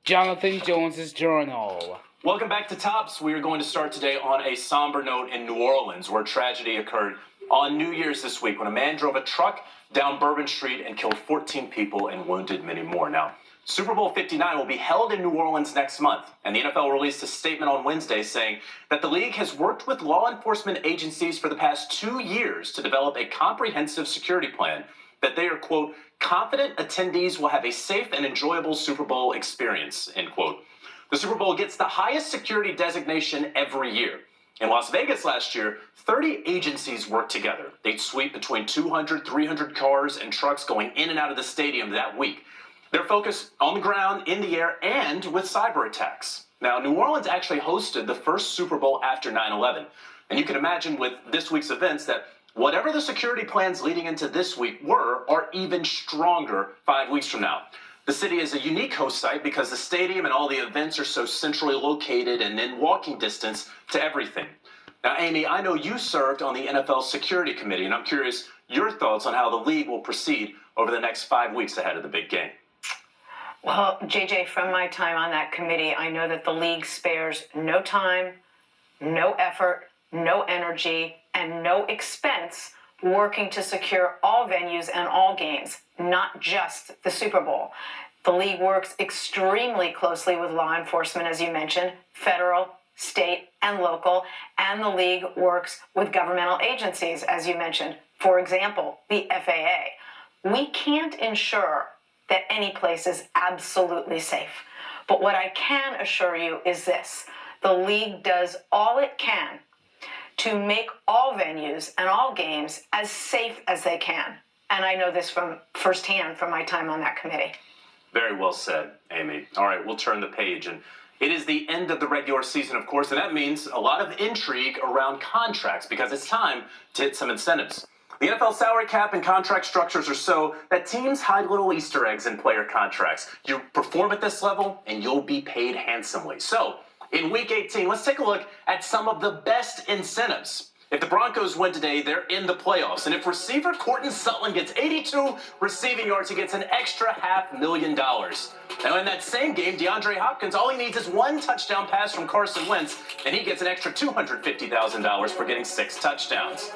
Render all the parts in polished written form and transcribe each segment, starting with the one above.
Jonathan Jones's Journal. Welcome back to T.O.P.S. We are going to start today on a somber note in New Orleans, where tragedy occurred on New Year's this week when a man drove a truck down Bourbon Street and killed 14 people and wounded many more. Now, Super Bowl 59 will be held in New Orleans next month, and the NFL released a statement on Wednesday saying that the league has worked with law enforcement agencies for the past 2 years to develop a comprehensive security plan that they are, quote, confident attendees will have a safe and enjoyable Super Bowl experience, end quote. The Super Bowl gets the highest security designation every year. In Las Vegas last year, 30 agencies worked together. They'd sweep between 200, 300 cars and trucks going in and out of the stadium that week. They're focused on the ground, in the air, and with cyber attacks. Now, New Orleans actually hosted the first Super Bowl after 9/11. And you can imagine with this week's events that whatever the security plans leading into this week were, are even stronger 5 weeks from now. The city is a unique host site because the stadium and all the events are so centrally located and in walking distance to everything. Now, Amy, I know you served on the NFL Security Committee, and I'm curious your thoughts on how the league will proceed over the next 5 weeks ahead of the big game. Well, JJ, from my time on that committee, I know that the league spares no time, no effort, no energy, and no expense working to secure all venues and all games, not just the Super Bowl. The league works extremely closely with law enforcement, as you mentioned, federal, state, and local, and the league works with governmental agencies, as you mentioned. For example, the FAA. We can't ensure that any place is absolutely safe. But what I can assure you is this: the league does all it can to make all venues and all games as safe as they can. And I know this from firsthand from my time on that committee. Very well said, Amy. All right, we'll turn the page. And it is the end of the regular season, of course, and that means a lot of intrigue around contracts because it's time to hit some incentives. The NFL salary cap and contract structures are so that teams hide little Easter eggs in player contracts. You perform at this level, and you'll be paid handsomely. So, in Week 18, let's take a look at some of the best incentives. If the Broncos win today, they're in the playoffs. And if receiver Courtland Sutton gets 82 receiving yards, he gets an extra $500,000. Now, in that same game, DeAndre Hopkins, all he needs is one touchdown pass from Carson Wentz, and he gets an extra $250,000 for getting 6 touchdowns.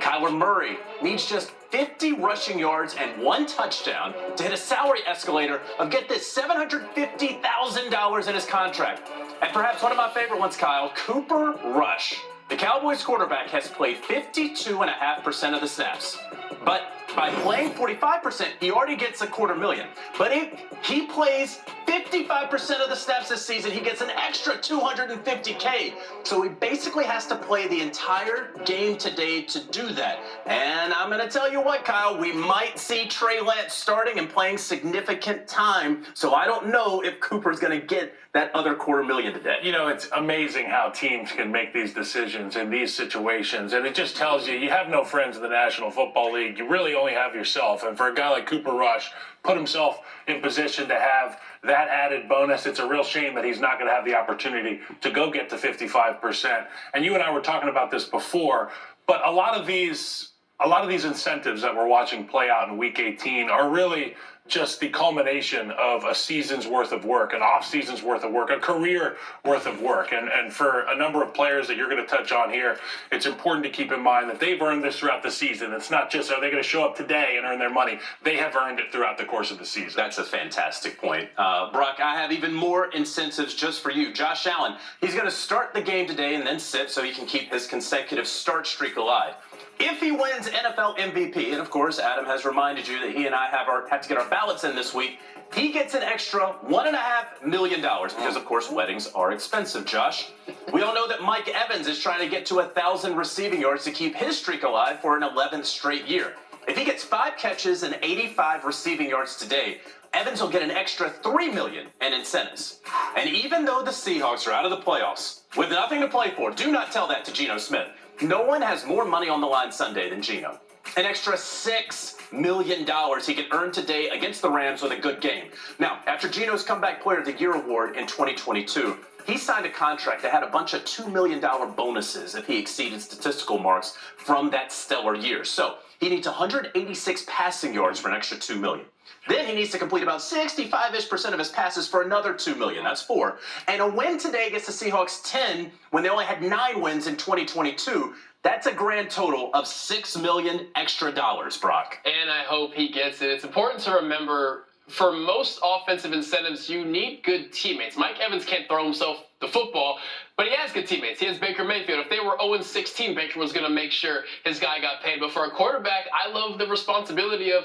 Kyler Murray needs just 50 rushing yards and 1 touchdown to hit a salary escalator of, get this, $750,000 in his contract. And perhaps one of my favorite ones, Kyle, Cooper Rush. The Cowboys quarterback has played 52.5% of the snaps. But by playing 45%, he already gets $250,000. But if he plays 55% of the snaps this season, he gets an extra $250K. So he basically has to play the entire game today to do that. And I'm going to tell you what, Kyle, we might see Trey Lance starting and playing significant time. So I don't know if Cooper's going to get that other $250,000 today. You know, it's amazing how teams can make these decisions in these situations. And it just tells you, you have no friends in the National Football League. You really only have yourself. And for a guy like Cooper Rush, put himself in position to have that added bonus. It's a real shame that he's not going to have the opportunity to go get to 55%. And you and I were talking about this before, but a lot of these incentives that we're watching play out in Week 18 are really just the culmination of a season's worth of work, an off season's worth of work, a career worth of work. And for a number of players that you're going to touch on here, it's important to keep in mind that they've earned this throughout the season. It's not just, are they going to show up today and earn their money? They have earned it throughout the course of the season. That's a fantastic point. Brock, I have even more incentives just for you. Josh Allen, he's going to start the game today and then sit so he can keep his consecutive start streak alive. If he wins NFL MVP, and of course, Adam has reminded you that he and I have to get our ballots in this week, he gets an extra $1.5 million because, of course, weddings are expensive, Josh. We all know that Mike Evans is trying to get to 1,000 receiving yards to keep his streak alive for an 11th straight year. If he gets 5 catches and 85 receiving yards today, Evans will get an extra $3 million in incentives. And even though the Seahawks are out of the playoffs with nothing to play for, do not tell that to Geno Smith. No one has more money on the line Sunday than Geno. An extra $6 million he can earn today against the Rams with a good game. Now, after Geno's Comeback Player of the Year award in 2022, He signed a contract that had a bunch of $2 million bonuses if he exceeded statistical marks from that stellar year. So he needs 186 passing yards for an extra $2 million. Then he needs to complete about 65-ish% of his passes for another $2 million. That's 4. And a win today gets the Seahawks 10 when they only had 9 wins in 2022. That's a grand total of $6 million extra dollars, Brock. And I hope he gets it. It's important to remember, for most offensive incentives, you need good teammates. Mike Evans can't throw himself the football, but he has good teammates. He has Baker Mayfield. If they were 0-16, Baker was going to make sure his guy got paid. But for a quarterback, I love the responsibility of,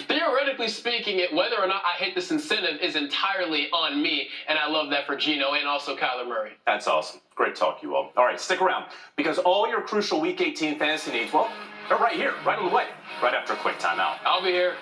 theoretically speaking, whether or not I hit this incentive is entirely on me, and I love that for Geno and also Kyler Murray. That's awesome. Great talk, you all. All right, stick around, because all your crucial Week 18 fantasy needs, well, they're right here, right on the way, right after a quick timeout. I'll be here.